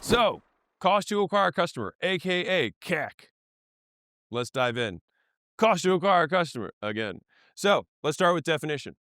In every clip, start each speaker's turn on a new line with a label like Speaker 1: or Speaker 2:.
Speaker 1: So, cost to acquire a customer, aka CAC. Let's dive in. Cost to acquire a customer again. So, let's start with definition.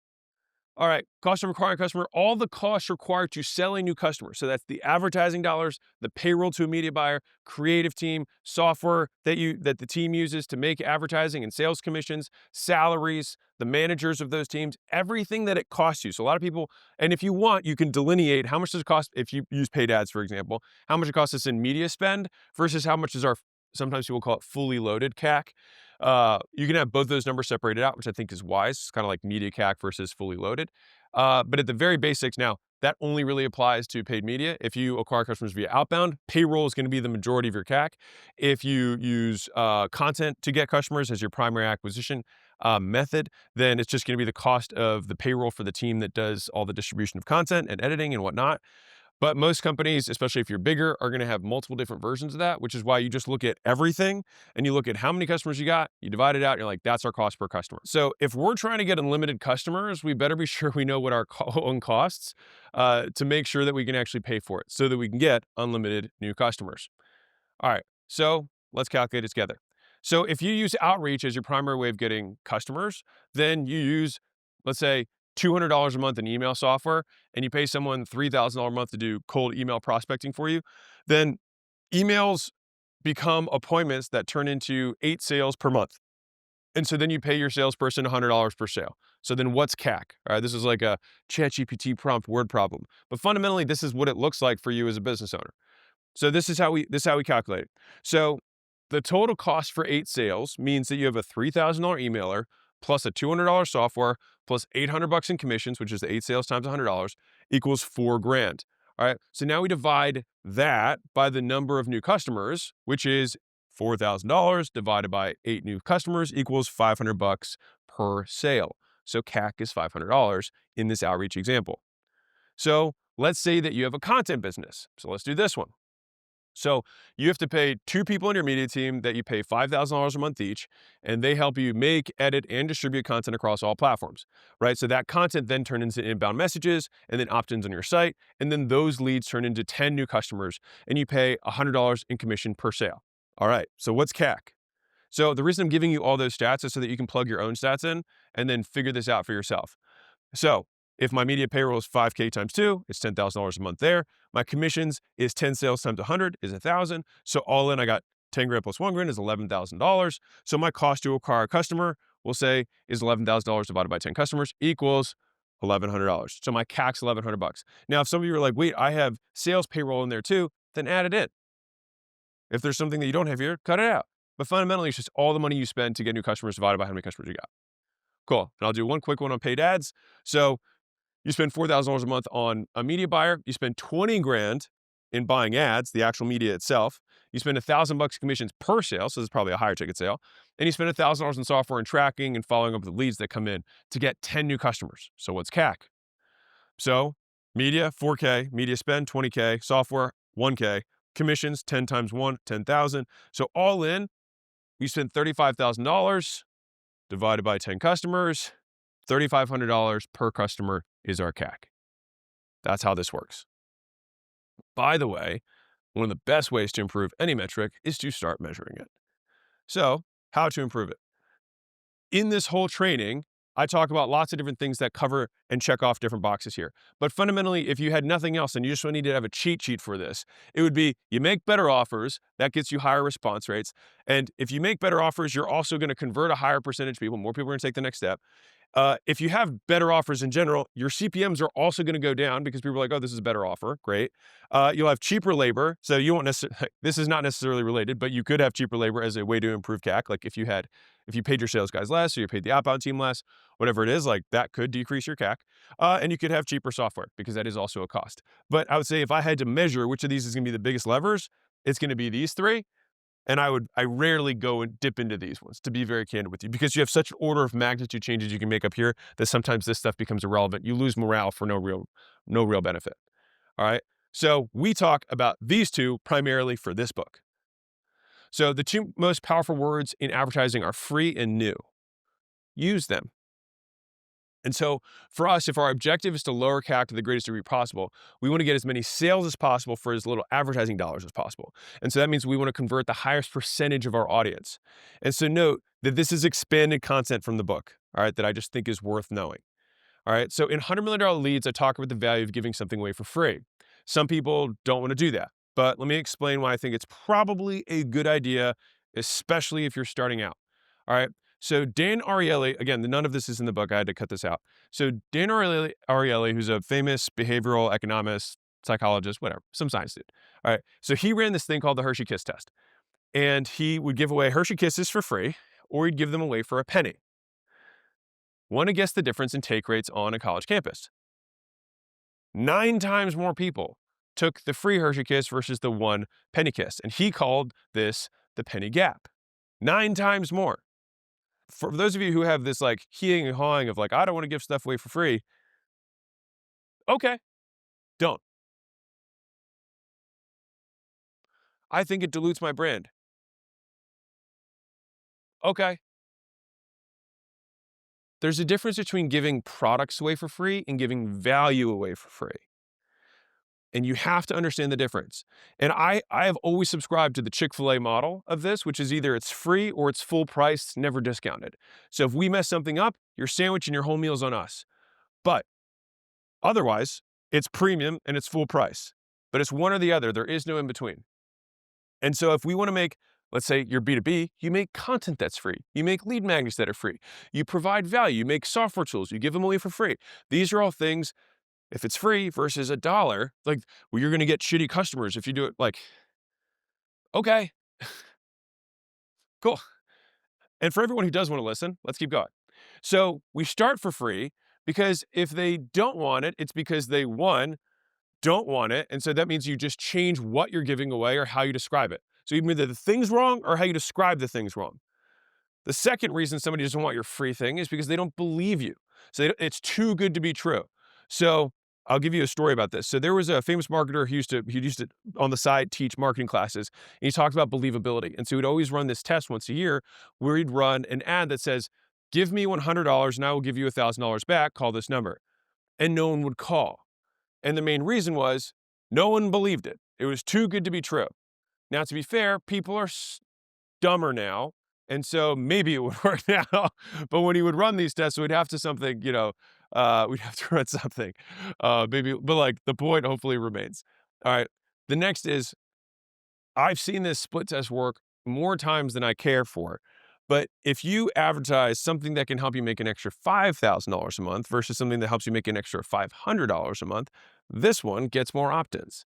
Speaker 1: All right, cost of acquiring a customer, all the costs required to sell a new customer. So that's the advertising dollars, the payroll to a media buyer, creative team, software that the team uses to make advertising and sales commissions, salaries, the managers of those teams, everything that it costs you. So a lot of people, and if you want, you can delineate how much does it cost if you use paid ads, for example, how much it costs us in media spend versus how much is our, sometimes people call it fully loaded CAC. You can have both those numbers separated out, which I think is wise. It's kind of like media CAC versus fully loaded. But at the very basics now, that only really applies to paid media. If you acquire customers via outbound, payroll is going to be the majority of your CAC. If you use content to get customers as your primary acquisition method, then it's just going to be the cost of the payroll for the team that does all the distribution of content and editing and whatnot. But most companies, especially if you're bigger, are going to have multiple different versions of that, which is why you just look at everything and you look at how many customers you got, you divide it out, and you're like, that's our cost per customer. So if we're trying to get unlimited customers, we better be sure we know what our own costs to make sure that we can actually pay for it so that we can get unlimited new customers. All right, so let's calculate it together. So if you use outreach as your primary way of getting customers, then you use, let's say, $200 a month in email software, and you pay someone $3,000 a month to do cold email prospecting for you, then emails become appointments that turn into 8 sales per month. And so then you pay your salesperson $100 per sale. So then what's CAC? All right, this is like a ChatGPT prompt word problem. But fundamentally, this is what it looks like for you as a business owner. So this is how we calculate it. So the total cost for 8 sales means that you have a $3,000 emailer plus a $200 software plus $800 in commissions, which is the 8 sales times $100 equals 4 grand. All right. So now we divide that by the number of new customers, which is $4,000 divided by 8 new customers equals $500 per sale. So CAC is $500 in this outreach example. So let's say that you have a content business. So let's do this one. So you have to pay 2 people in your media team that you pay $5,000 a month each, and they help you make, edit, and distribute content across all platforms, right? So that content then turns into inbound messages and then opt-ins on your site, and then those leads turn into 10 new customers, and you pay $100 in commission per sale. All right, so what's CAC? So the reason I'm giving you all those stats is so that you can plug your own stats in and then figure this out for yourself. So if my media payroll is 5K times 2, it's $10,000 a month there. My commissions is 10 sales times 100 is 1,000. So all in, I got 10 grand plus 1 grand is $11,000. So my cost to acquire a customer, we'll say, is $11,000 divided by 10 customers equals $1,100. So my CAC's $1,100. Now, if some of you are like, wait, I have sales payroll in there too, then add it in. If there's something that you don't have here, cut it out. But fundamentally, it's just all the money you spend to get new customers divided by how many customers you got. Cool. And I'll do one quick one on paid ads. So you spend $4,000 a month on a media buyer. You spend 20 grand in buying ads, the actual media itself. You spend $1,000 commissions per sale, so this is probably a higher ticket sale. And you spend $1,000 in software and tracking and following up with the leads that come in to get 10 new customers. So what's CAC? So media, 4K, media spend, 20K, software, 1K, commissions, 10 times 1, 10,000. So all in, you spend $35,000 divided by 10 customers, $3,500 per customer is our CAC. That's how this works. By the way, one of the best ways to improve any metric is to start measuring it. So, how to improve it? In this whole training, I talk about lots of different things that cover and check off different boxes here. But fundamentally, if you had nothing else and you just need to have a cheat sheet for this, it would be you make better offers, that gets you higher response rates. And if you make better offers, you're also going to convert a higher percentage of people. More people are going to take the next step. If you have better offers in general, your CPMs are also going to go down because people are like, oh, this is a better offer. Great. You'll have cheaper labor. So you won't necessarily, this is not necessarily related, but you could have cheaper labor as a way to improve CAC. Like if you paid your sales guys less or you paid the outbound team less, whatever it is, like that could decrease your CAC. And you could have cheaper software because that is also a cost. But I would say if I had to measure which of these is going to be the biggest levers, it's going to be these 3. And I rarely go and dip into these ones, to be very candid with you, because you have such order of magnitude changes you can make up here that sometimes this stuff becomes irrelevant. You lose morale for no real benefit. All right. So we talk about these 2 primarily for this book. So the 2 most powerful words in advertising are free and new. Use them. And so for us, if our objective is to lower CAC to the greatest degree possible, we want to get as many sales as possible for as little advertising dollars as possible. And so that means we want to convert the highest percentage of our audience. And so note that this is expanded content from the book, all right, that I just think is worth knowing. All right. So in $100 million leads, I talk about the value of giving something away for free. Some people don't want to do that, but let me explain why I think it's probably a good idea, especially if you're starting out. All right. So Dan Ariely, again, none of this is in the book. I had to cut this out. So Dan Ariely, who's a famous behavioral economist, psychologist, whatever, some science dude. All right. So he ran this thing called the Hershey Kiss test, and he would give away Hershey Kisses for free, or he'd give them away for a penny. Want to guess the difference in take rates on a college campus? 9 times more people took the free Hershey Kiss versus the 1 penny kiss. And he called this the penny gap. 9 times more. For those of you who have this like heeing and hawing of like, I don't want to give stuff away for free. Okay, don't. I think it dilutes my brand. Okay. There's a difference between giving products away for free and giving value away for free. And you have to understand the difference. And I have always subscribed to the Chick-fil-A model of this, which is either it's free or it's full price, never discounted. So if we mess something up, your sandwich and your whole meal's on us. But otherwise, it's premium and it's full price. But it's one or the other. There is no in between. And so if we want to make, let's say you're B2B, you make content that's free. You make lead magnets that are free. You provide value. You make software tools. You give them away for free. These are all things. If it's free versus $1, like, well, you're going to get shitty customers if you do it. Like, okay, cool. And for everyone who does want to listen, let's keep going. So we start for free because if they don't want it, it's because they, one, don't want it. And so that means you just change what you're giving away or how you describe it. So either the thing's wrong or how you describe the thing's wrong. The second reason somebody doesn't want your free thing is because they don't believe you. So it's too good to be true. So I'll give you a story about this. So there was a famous marketer who used to on the side teach marketing classes, and he talked about believability. And so he'd always run this test once a year where he'd run an ad that says, give me $100 and I will give you $1,000 back, call this number. And no one would call. And the main reason was no one believed it. It was too good to be true. Now, to be fair, people are dumber now. And so maybe it would work now, but when he would run these tests, we'd have to something, we'd have to run something, maybe, but like the point hopefully remains. All right. The next is I've seen this split test work more times than I care for, but if you advertise something that can help you make an extra $5,000 a month versus something that helps you make an extra $500 a month, this one gets more opt-ins.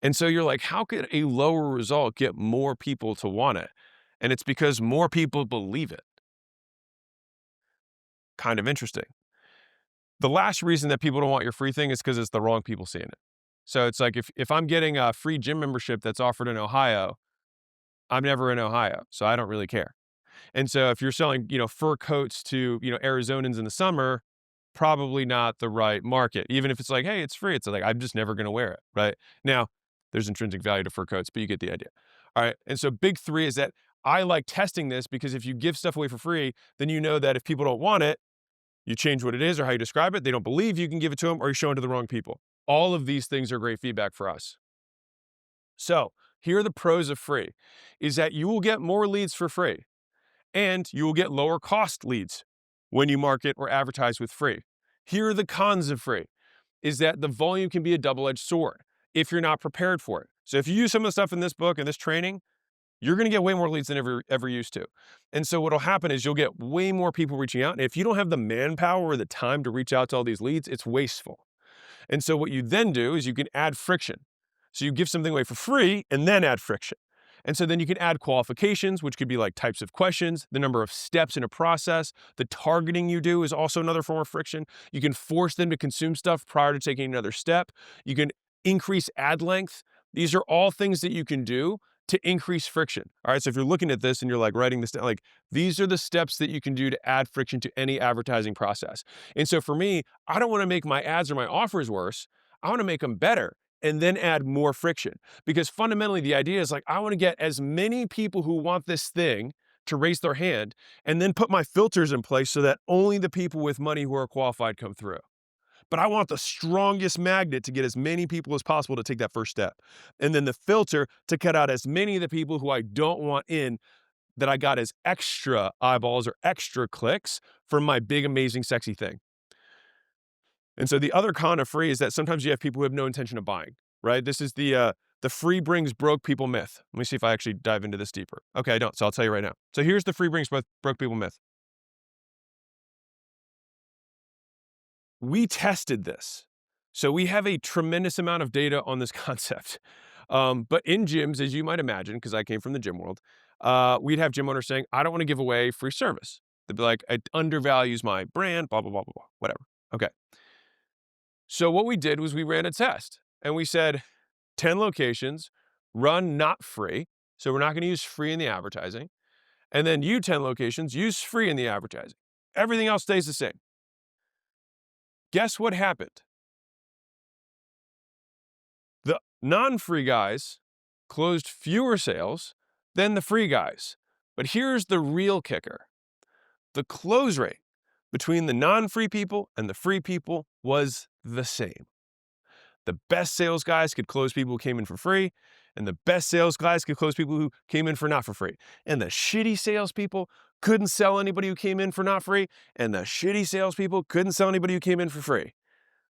Speaker 1: And so you're like, how could a lower result get more people to want it? And it's because more people believe it. Kind of interesting. The last reason that people don't want your free thing is because it's the wrong people seeing it. So it's like if I'm getting a free gym membership that's offered in Ohio, I'm never in Ohio, so I don't really care. And so if you're selling, fur coats to, Arizonans in the summer, probably not the right market. Even if it's like, hey, it's free, it's like, I'm just never going to wear it, right? Now, there's intrinsic value to fur coats, but you get the idea. All right. And so big three is that I like testing this because if you give stuff away for free, then you know that if people don't want it, you change what it is or how you describe it. They don't believe you can give it to them or you're showing to the wrong people. All of these things are great feedback for us. So here are the pros of free is that you will get more leads for free and you will get lower cost leads when you market or advertise with free. Here are the cons of free is that the volume can be a double-edged sword if you're not prepared for it. So if you use some of the stuff in this book and this training, you're going to get way more leads than ever used to. And so what'll happen is you'll get way more people reaching out. And if you don't have the manpower or the time to reach out to all these leads, it's wasteful. And so what you then do is you can add friction. So you give something away for free and then add friction. And so then you can add qualifications, which could be like types of questions, the number of steps in a process. The targeting you do is also another form of friction. You can force them to consume stuff prior to taking another step. You can increase ad length. These are all things that you can do to increase friction. All right. So if you're looking at this and you're like writing this down, like these are the steps that you can do to add friction to any advertising process. And so for me, I don't want to make my ads or my offers worse. I want to make them better and then add more friction because fundamentally the idea is like, I want to get as many people who want this thing to raise their hand and then put my filters in place so that only the people with money who are qualified come through. But I want the strongest magnet to get as many people as possible to take that first step. And then the filter to cut out as many of the people who I don't want in, that I got as extra eyeballs or extra clicks from my big, amazing, sexy thing. And so the other con of free is that sometimes you have people who have no intention of buying, right? This is the free brings broke people myth. Let me see if I actually dive into this deeper. Okay, I don't, so I'll tell you right now. So here's the free brings broke people myth. We tested this. So we have a tremendous amount of data on this concept. But in gyms, as you might imagine, because I came from the gym world, we'd have gym owners saying, I don't want to give away free service. They'd be like, it undervalues my brand, blah, blah, blah, blah, blah, whatever. Okay. So what we did was we ran a test and we said 10 locations, run not free. So we're not going to use free in the advertising. And then you 10 locations, use free in the advertising. Everything else stays the same. Guess what happened? The non-free guys closed fewer sales than the free guys. But here's the real kicker. The close rate between the non-free people and the free people was the same. The best sales guys could close people who came in for free, and the best sales guys could close people who came in for not for free. And the shitty salespeople couldn't sell anybody who came in for not free, and the shitty salespeople couldn't sell anybody who came in for free.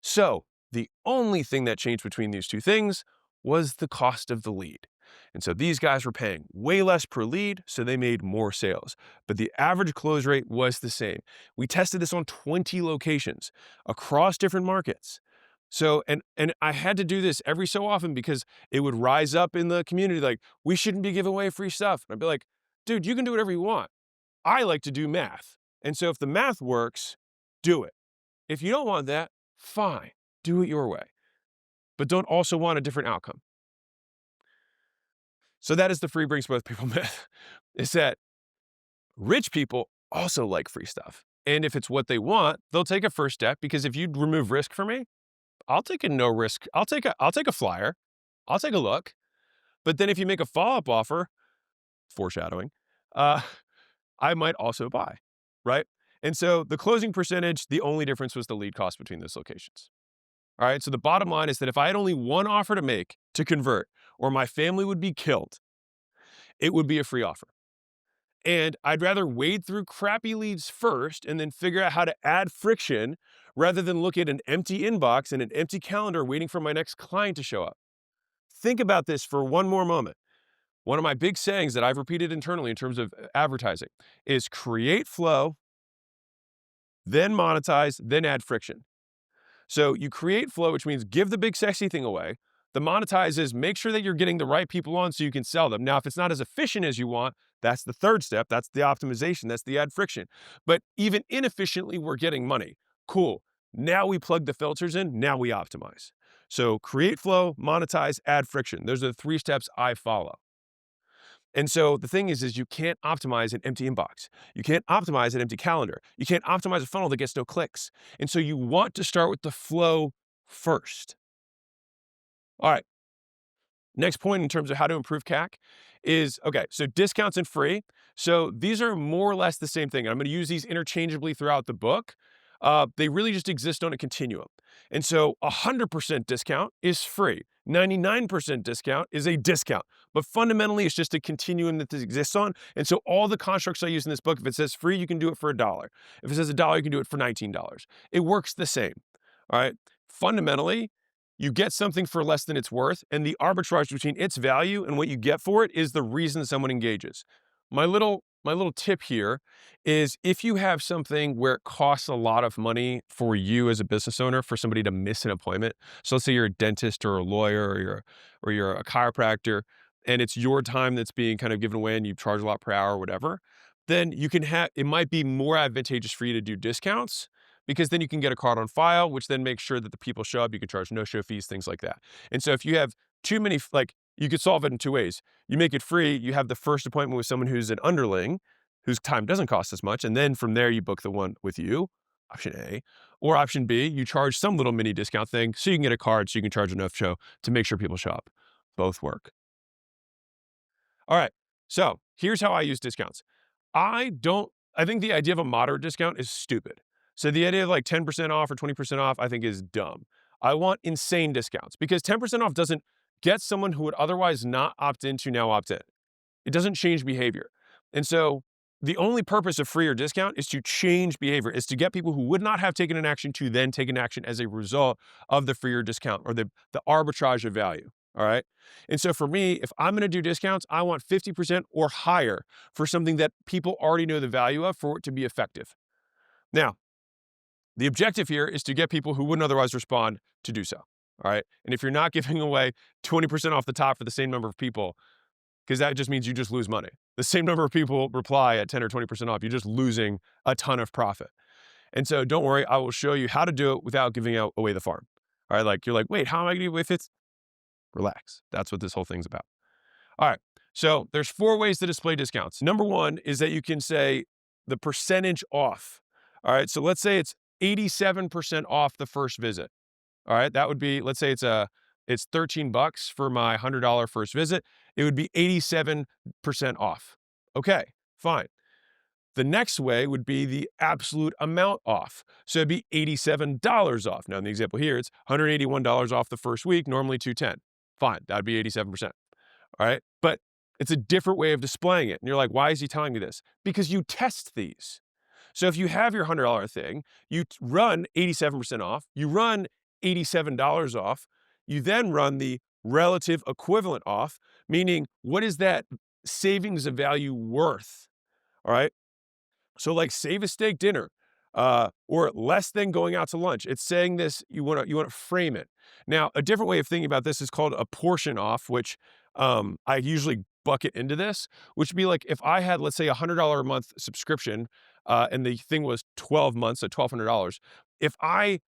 Speaker 1: So the only thing that changed between these two things was the cost of the lead. And so these guys were paying way less per lead, so they made more sales. But the average close rate was the same. We tested this on 20 locations across different markets. So, and I had to do this every so often because it would rise up in the community like, we shouldn't be giving away free stuff. And I'd be like, dude, you can do whatever you want. I like to do math. And so if the math works, do it. If you don't want that, fine, do it your way. But don't also want a different outcome. So that is the free brings both people myth, is that rich people also like free stuff. And if it's what they want, they'll take a first step, because if you remove risk for me, I'll take a no risk. I'll take a flyer. I'll take a look. But then if you make a follow-up offer, foreshadowing, I might also buy, right? And so the closing percentage, the only difference was the lead cost between those locations. All right. So the bottom line is that if I had only one offer to make to convert, or my family would be killed, it would be a free offer. And I'd rather wade through crappy leads first and then figure out how to add friction rather than look at an empty inbox and an empty calendar waiting for my next client to show up. Think about this for one more moment. One of my big sayings that I've repeated internally in terms of advertising is create flow, then monetize, then add friction. So you create flow, which means give the big sexy thing away. The monetize is make sure that you're getting the right people on so you can sell them. Now, if it's not as efficient as you want, that's the third step. That's the optimization. That's the add friction. But even inefficiently, we're getting money. Cool. Now we plug the filters in. Now we optimize. So create flow, monetize, add friction. Those are the 3 steps I follow. And so the thing is you can't optimize an empty inbox. You can't optimize an empty calendar. You can't optimize a funnel that gets no clicks. And so you want to start with the flow first. All right. Next point in terms of how to improve CAC is, okay, so discounts and free. So these are more or less the same thing. I'm going to use these interchangeably throughout the book. They really just exist on a continuum. And so 100% discount is free. 99% discount is a discount. But fundamentally, it's just a continuum that this exists on. And so all the constructs I use in this book, if it says free, you can do it for $1. If it says $1, you can do it for $19. It works the same. All right. Fundamentally, you get something for less than it's worth, and the arbitrage between its value and what you get for it is the reason someone engages. My little tip here is, if you have something where it costs a lot of money for you as a business owner for somebody to miss an appointment. So let's say you're a dentist or a lawyer or you're a chiropractor, and it's your time that's being kind of given away and you charge a lot per hour or whatever, then you can have, it might be more advantageous for you to do discounts, because then you can get a card on file, which then makes sure that the people show up. You can charge no-show fees, things like that. And so if you have too many, like, you could solve it in 2 ways. You make it free. You have the first appointment with someone who's an underling, whose time doesn't cost as much. And then from there, you book the one with you, option A. Or option B, you charge some little mini discount thing so you can get a card, so you can charge enough show to make sure people show up. Both work. All right. So here's how I use discounts. I think the idea of a moderate discount is stupid. So the idea of like 10% off or 20% off, I think is dumb. I want insane discounts because 10% off doesn't get someone who would otherwise not opt in to now opt in. It doesn't change behavior. And so the only purpose of free or discount is to change behavior, is to get people who would not have taken an action to then take an action as a result of the free or discount or the arbitrage of value. All right. And so for me, if I'm going to do discounts, I want 50% or higher for something that people already know the value of for it to be effective. Now, the objective here is to get people who wouldn't otherwise respond to do so. All right. And if you're not giving away 20% off the top for the same number of people, because that just means you just lose money. The same number of people reply at 10 or 20% off, you're just losing a ton of profit. And so don't worry, I will show you how to do it without giving away the farm. All right, like you're like, wait, how am I gonna give away fits? Relax. That's what this whole thing's about. All right. So there's 4 ways to display discounts. Number 1 is that you can say the percentage off. All right. So let's say it's 87% off the first visit. All right, that would be, let's say it's $13 for my $100 first visit. It would be 87% off. Okay, fine. The next way would be the absolute amount off. So it'd be $87 off. Now in the example here, it's $181 off the first week, normally $210. Fine, that'd be 87%. All right, but it's a different way of displaying it. And you're like, why is he telling me this? Because you test these. So if you have your $100 thing, you run 87% off, you run $87 off, you then run the relative equivalent off, meaning what is that savings of value worth? All right. So like save a steak dinner, or less than going out to lunch. It's saying this, you want to frame it. Now, a different way of thinking about this is called a portion off, which I usually bucket into this, which would be like if I had, let's say, $100 a month subscription, and the thing was 12 months at $1,200. If I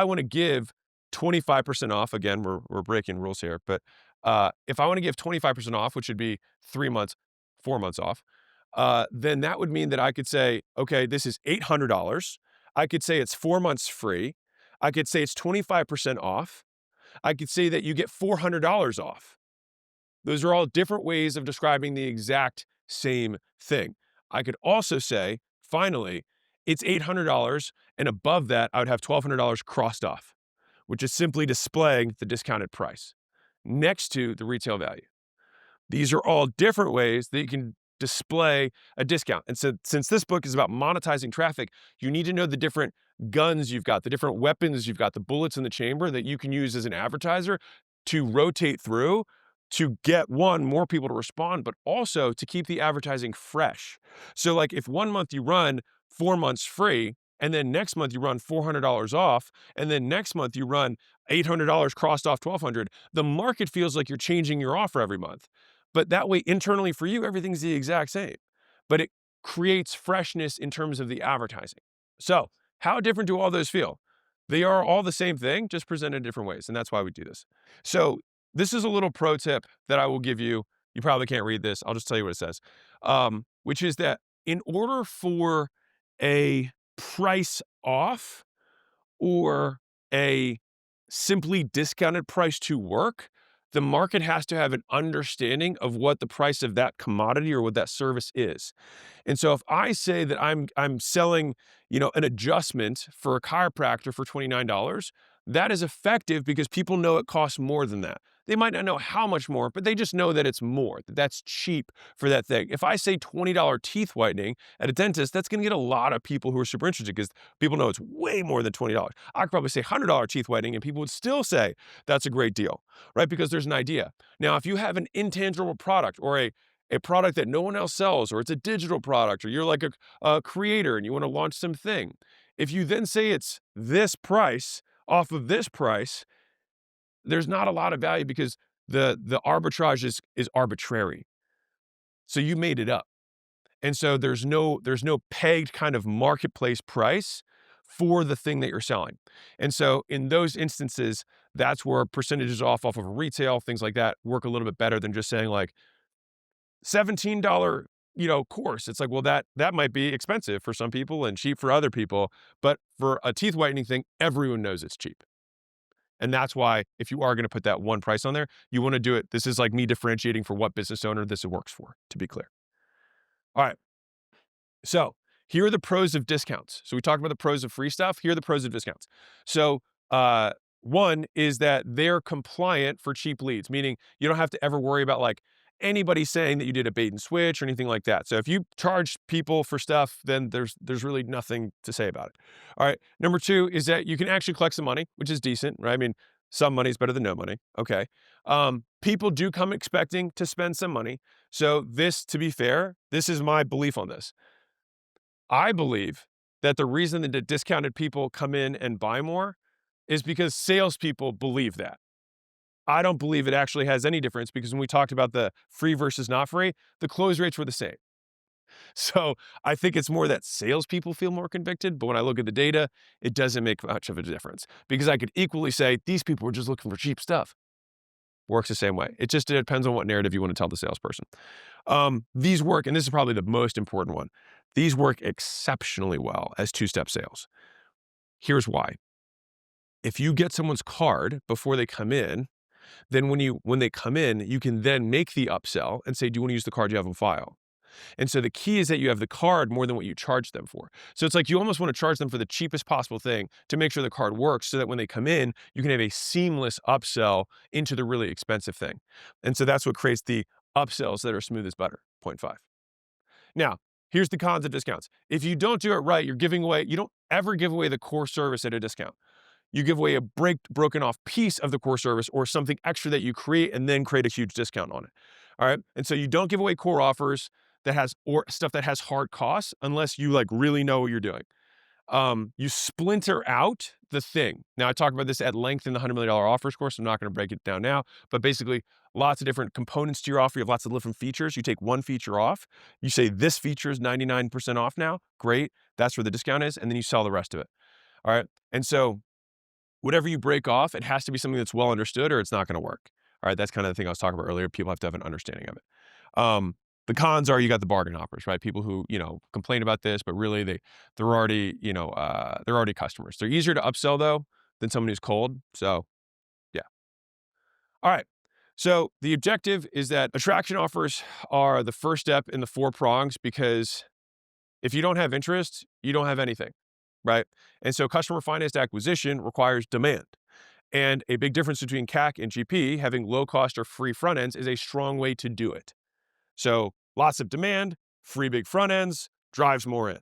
Speaker 1: want to give 25% off, again, we're breaking rules here, but if I want to give 25% off, which would be 3 months, 4 months off, then that would mean that I could say, okay, this is $800. I could say it's 4 months free. I could say it's 25% off. I could say that you get $400 off. Those are all different ways of describing the exact same thing. I could also say, finally, it's $800, and above that, I would have $1,200 crossed off, which is simply displaying the discounted price next to the retail value. These are all different ways that you can display a discount. And so since this book is about monetizing traffic, you need to know the different guns you've got, the different weapons you've got, the bullets in the chamber that you can use as an advertiser to rotate through to get, one, more people to respond, but also to keep the advertising fresh. So like if 1 month you run 4 months free, and then next month you run $400 off, and then next month you run $800 crossed off $1,200, the market feels like you're changing your offer every month. But that way, internally for you, everything's the exact same. But it creates freshness in terms of the advertising. So how different do all those feel? They are all the same thing, just presented in different ways. And that's why we do this. So this is a little pro tip that I will give you. You probably can't read this. I'll just tell you what it says, which is that in order for a price off or a simply discounted price to work, the market has to have an understanding of what the price of that commodity or what that service is. And so if I say that I'm selling, an adjustment for a chiropractor for $29, that is effective because people know it costs more than that. They might not know how much more, but they just know that it's more, that that's cheap for that thing. If I say $20 teeth whitening at a dentist, that's going to get a lot of people who are super interested because people know it's way more than $20. I could probably say $100 teeth whitening and people would still say that's a great deal, right? Because there's an idea. Now, if you have an intangible product or a product that no one else sells, or it's a digital product, or you're like a creator and you want to launch something, if you then say it's this price off of this price, there's not a lot of value because the arbitrage is arbitrary. So you made it up. And so there's no pegged kind of marketplace price for the thing that you're selling. And so in those instances, that's where percentages off of retail, things like that work a little bit better than just saying like $17, course. It's like, well, that might be expensive for some people and cheap for other people, but for a teeth whitening thing, everyone knows it's cheap. And that's why if you are going to put that one price on there, you want to do it. This is like me differentiating for what business owner this works for, to be clear. All right. So here are the pros of discounts. So we talked about the pros of free stuff. Here are the pros of discounts. So one is that they're compliant for cheap leads, meaning you don't have to ever worry about like anybody saying that you did a bait and switch or anything like that. So if you charge people for stuff, then there's really nothing to say about it. All right. Number two is that you can actually collect some money, which is decent, right? I mean, some money is better than no money. Okay. People do come expecting to spend some money. So this, to be fair, this is my belief on this. I believe that the reason that the discounted people come in and buy more is because salespeople believe that. I don't believe it actually has any difference because when we talked about the free versus not free, the close rates were the same. So I think it's more that salespeople feel more convicted, but when I look at the data, it doesn't make much of a difference because I could equally say these people were just looking for cheap stuff. Works the same way. It just depends on what narrative you want to tell the salesperson. These work, and this is probably the most important one. These work exceptionally well as two-step sales. Here's why. If you get someone's card before they come in, then when they come in, you can then make the upsell and say, do you want to use the card you have on file? And so the key is that you have the card more than what you charge them for. So it's like you almost want to charge them for the cheapest possible thing to make sure the card works so that when they come in, you can have a seamless upsell into the really expensive thing. And so that's what creates the upsells that are smooth as butter, 0.5. Now, here's the cons of discounts. If you don't do it right, you don't ever give away the core service at a discount. You give away a broken off piece of the core service or something extra that you create and then create a huge discount on it. All right. And so you don't give away core offers or stuff that has hard costs unless you like really know what you're doing. You splinter out the thing. Now I talk about this at length in the $100 million offers course. I'm not going to break it down now, but basically lots of different components to your offer. You have lots of different features. You take one feature off. You say this feature is 99% off now. Great. That's where the discount is. And then you sell the rest of it. All right. And so whatever you break off, it has to be something that's well understood or it's not going to work. All right. That's kind of the thing I was talking about earlier. People have to have an understanding of it. The cons are you got the bargain hoppers, right? People who, complain about this, but really they're already, they're already customers. They're easier to upsell though than someone who's cold. So yeah. All right. So the objective is that attraction offers are the first step in the 4 prongs because if you don't have interest, you don't have anything, right? And so customer financed acquisition requires demand. And a big difference between CAC and GP, having low cost or free front ends is a strong way to do it. So lots of demand, free big front ends, drives more in.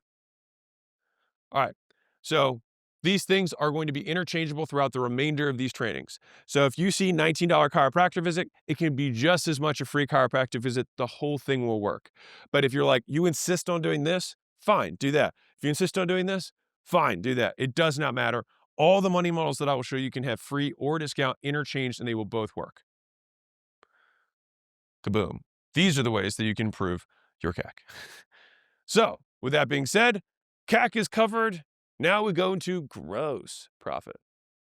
Speaker 1: All right. So these things are going to be interchangeable throughout the remainder of these trainings. So if you see $19 chiropractor visit, it can be just as much a free chiropractic visit. The whole thing will work. But if you're like, you insist on doing this, fine, do that. If you insist on doing this, fine, do that. It does not matter. All the money models that I will show you can have free or discount interchanged and they will both work. Kaboom. These are the ways that you can improve your CAC. So with that being said, CAC is covered. Now we go into gross profit.